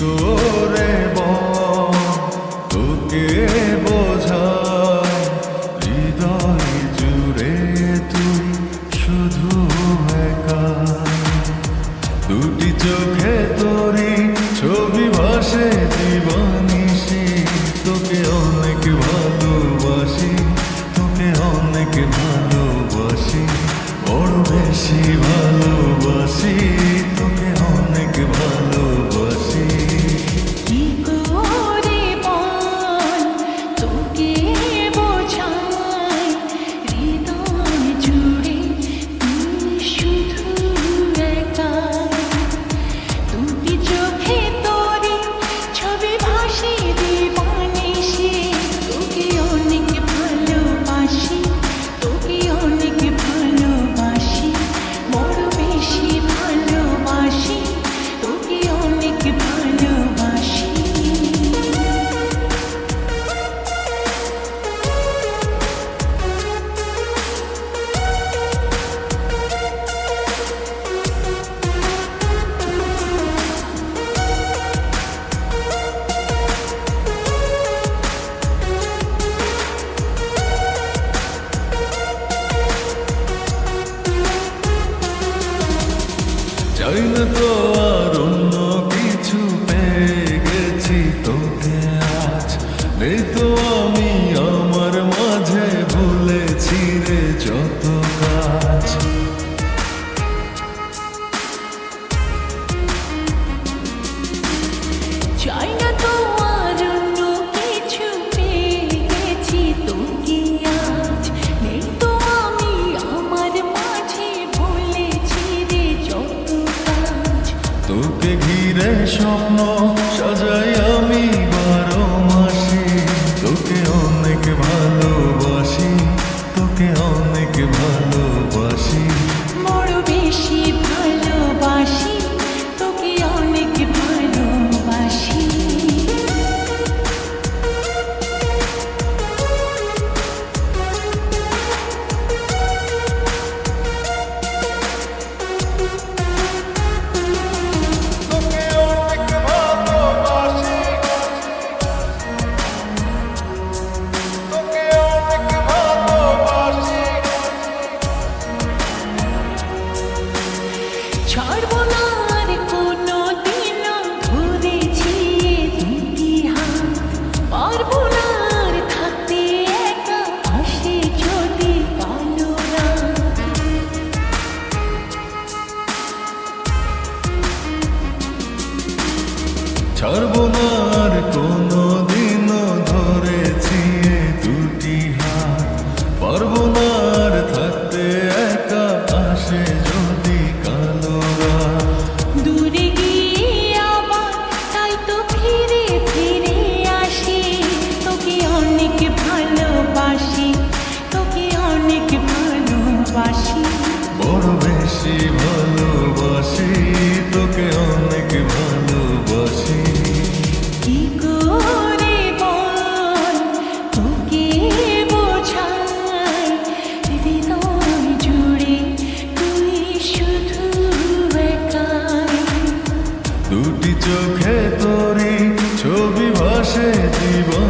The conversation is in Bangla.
করে বল তোকে বোঝাই হৃদয় জুড়ে তুই শুধু একা দুটি চোখে তোরি ছবি ভাসে জীবনিশি তোকে অনেক ভালোবাসি তোকে অনেক ভালোবাসি বড় বেশি ভালোবাসি তোকে অনেক ভালোবাসি কি করে বল তোকে বোঝাই হৃদয় জুড়ে তুই শুধু একা দুটি চোখে তোরি ছবি ভাসে জীবনিশি তোকে অনেক ভালোবাসি তোকে অনেক ভালোবাসি বড় বেশি ভালোবাসি তোকে অনেক ভালোবাসি চাই না তো আর অন্য কিছু পেয়ে গেছি তোকে আজ নেই তো আমি আমার মাঝে ভুলেছি রে যত কাজ চাই না তো আর অন্য কিছু পেয়ে গেছি তোকে আজ নেই তো আমি আমার মাঝে ভুলেছি রে যত কাজ তোকে ঘিরে স্বপ্ন সাজাই আমি 12 মাসে তোকে অনেক ভালোবাসি তোকে অনেক ভালোবাসি বড় বেশি ভালোবাসি তোকে অনেক ভালোবাসি তোকে অনেক ভালোবাসি তোকে অনেক ভালোবাসি ছাড়বো না আর কোনো দিনও ধরেছি দুটি হাত পারবো না আর থাকতে একা আসে যদি কালো রাত ছাড়বো না আর কোনো দিনও ধরেছি এ দুটি হাত পারবো না আর থাকতে একা আসে যদি কালো রাত দূরে গিয়ে আবার তাই তো ফিরে ফিরে আসি তোকে অনেক ভালোবাসি তোকে অনেক ভালোবাসি বড় বেশি ভালোবাসি তোকে অনেক ভালোবাসি কি করে বল তোকে বোঝাই হৃদয় জুড়ে তুই শুধু একাই দুটি চোখে তোরি ছবি ভাসে জীবন